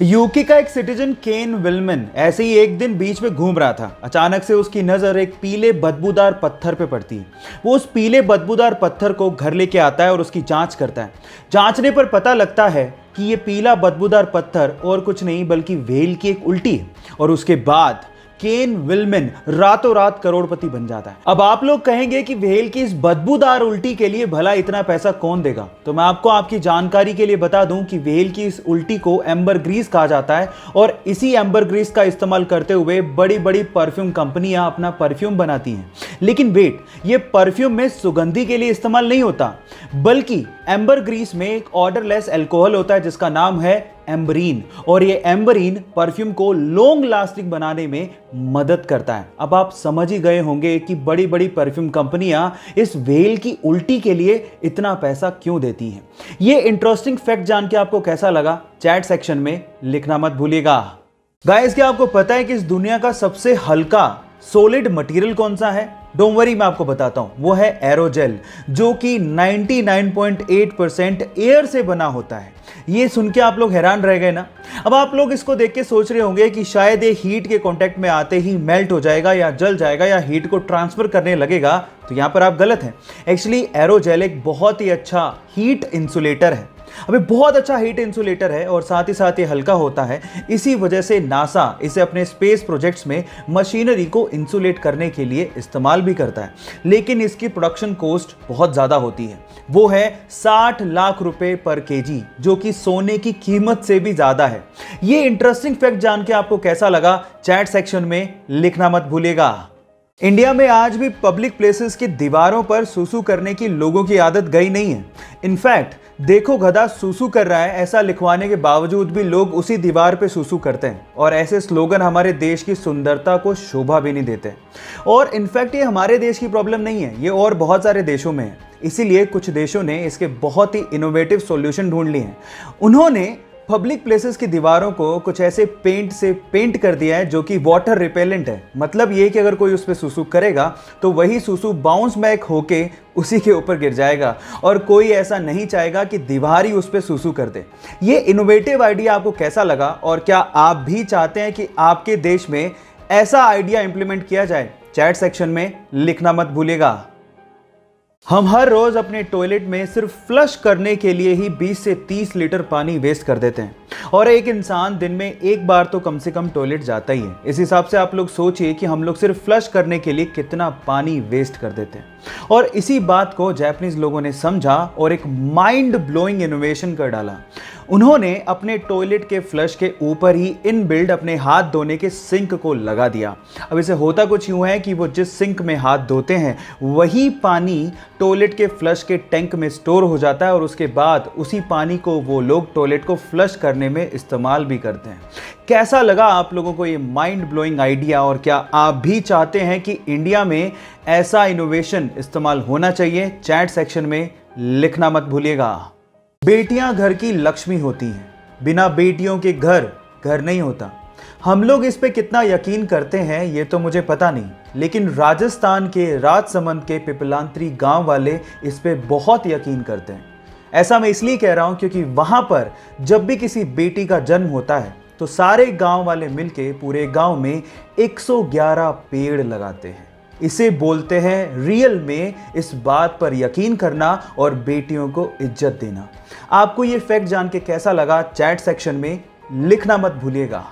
UK का एक Citizen Kane विल्मन ऐसे ही एक दिन बीच में घूम रहा था। अचानक से उसकी नजर एक पीले बदबूदार पत्थर पे पड़ती है। वो उस पीले बदबूदार पत्थर को घर लेके आता है और उसकी जांच करता है। जांचने पर पता लगता है कि ये पीला बदबूदार पत्थर और कुछ नहीं बल्कि व्हेल की एक उल्टी है। और उसके बाद केन विल्मन रातों रात करोड़पति बन जाता है। अब आप लोग कहेंगे कि व्हेल की इस बदबूदार उल्टी के लिए भला इतना पैसा कौन देगा? तो मैं आपको आपकी जानकारी के लिए बता दूं कि व्हेल की इस उल्टी को एम्बर ग्रीस कहा जाता है और इसी एम्बर ग्रीस का इस्तेमाल करते हुए बड़ी बड़ी परफ्यूम कंपनियां अपना परफ्यूम बनाती हैं। लेकिन वेट, ये परफ्यूम में सुगंधी के लिए इस्तेमाल नहीं होता, बल्कि एम्बर ग्रीस में एक ऑर्डरलेस अल्कोहल होता है जिसका नाम है एम्बरीन। और ये एम्बरीन परफ्यूम को लॉन्ग लास्टिंग बनाने में मदद करता है। अब आप समझ ही गए होंगे कि बड़ी बड़ी परफ्यूम कंपनियां इस व्हेल की उल्टी के लिए इतना पैसा क्यों देती हैं। ये इंटरेस्टिंग फैक्ट जान के आपको कैसा लगा? चैट सेक्शन में लिखना मत भूलिएगा। गाइस, क्या आपको पता है कि इस दुनिया का सबसे हल्का सॉलिड मटेरियल कौन सा है? डोंट वरी, मैं आपको बताता हूं। वो है एरोजेल, जो कि 99.8% एयर से बना होता है। ये सुन के आप लोग हैरान रह गए ना? अब आप लोग इसको देख के सोच रहे होंगे कि शायद ये हीट के कांटेक्ट में आते ही मेल्ट हो जाएगा या जल जाएगा या हीट को ट्रांसफर करने लगेगा। तो यहां पर आप गलत हैं। एक्चुअली एरोजेल एक बहुत ही अच्छा हीट इंसुलेटर है। अबे बहुत अच्छा हीट इंसुलेटर है और साथ ही साथ ये हल्का होता है। इसी वजह से नासा इसे अपने स्पेस प्रोजेक्ट्स में मशीनरी को इंसुलेट करने के लिए इस्तेमाल भी करता है। लेकिन इसकी प्रोडक्शन कॉस्ट बहुत ज्यादा होती है। वो है 60 लाख रुपए पर केजी, जो कि सोने की कीमत से भी ज्यादा है। ये इंटरेस्टिंग फैक्ट जान के आपको कैसा लगा? चैट सेक्शन में लिखना मत भूलिएगा। इंडिया में आज भी पब्लिक प्लेसेस की दीवारों पर सूसू करने की लोगों की आदत गई नहीं है। इनफैक्ट देखो गधा सूसू कर रहा है, ऐसा लिखवाने के बावजूद भी लोग उसी दीवार पे सूसू करते हैं। और ऐसे स्लोगन हमारे देश की सुंदरता को शोभा भी नहीं देते। और इनफैक्ट ये हमारे देश की प्रॉब्लम नहीं है, ये और बहुत सारे देशों में है। इसीलिए कुछ देशों ने इसके बहुत ही इनोवेटिव सॉल्यूशन ढूंढ लिए हैं। उन्होंने पब्लिक प्लेसेस की दीवारों को कुछ ऐसे पेंट से पेंट कर दिया है जो कि वाटर रिपेलेंट है। मतलब ये कि अगर कोई उस पर सुसु करेगा तो वही सुसु बाउंस बैक होके उसी के ऊपर गिर जाएगा और कोई ऐसा नहीं चाहेगा कि दीवार ही उस पर सुसु कर दे। ये इनोवेटिव आइडिया आपको कैसा लगा और क्या आप भी चाहते हैं कि आपके देश में ऐसा आइडिया इंप्लीमेंट किया जाए? चैट सेक्शन में लिखना मत भूलिएगा। हम हर रोज अपने टॉयलेट में सिर्फ फ्लश करने के लिए ही 20 से 30 लीटर पानी वेस्ट कर देते हैं और एक इंसान दिन में एक बार तो कम से कम टॉयलेट जाता ही है। इस हिसाब से आप लोग सोचिए कि हम लोग सिर्फ फ्लश करने के लिए कितना पानी वेस्ट कर देते हैं। और इसी बात को जापानीज लोगों ने समझा और एक माइंड ब्लोइंग इनोवेशन कर डाला। उन्होंने अपने टॉयलेट के फ्लश के ऊपर ही इनबिल्ड अपने हाथ धोने के सिंक को लगा दिया। अब इसे होता कुछ यूं है कि वो जिस सिंक में हाथ धोते हैं वही पानी टॉयलेट के फ्लश के टैंक में स्टोर हो जाता है और उसके बाद उसी पानी को वो लोग टॉयलेट को फ्लश करने में इस्तेमाल भी करते हैं। कैसा लगा आप लोगों को ये माइंड ब्लोइंग आइडिया? और क्या आप भी चाहते हैं कि इंडिया में ऐसा इनोवेशन इस्तेमाल होना चाहिए? चैट सेक्शन में लिखना मत भूलिएगा। बेटियां घर की लक्ष्मी होती हैं, बिना बेटियों के घर घर नहीं होता। हम लोग इस पे कितना यकीन करते हैं ये तो मुझे पता नहीं, लेकिन राजस्थान के राजसमंद के पिपलांत्री गांव वाले इस पे बहुत यकीन करते हैं। ऐसा मैं इसलिए कह रहा हूं क्योंकि वहां पर जब भी किसी बेटी का जन्म होता है तो सारे गांव वाले मिलके पूरे गांव में 111 पेड़ लगाते हैं। इसे बोलते हैं रियल में इस बात पर यकीन करना और बेटियों को इज्जत देना। आपको ये फैक्ट जान के कैसा लगा? चैट सेक्शन में लिखना मत भूलिएगा।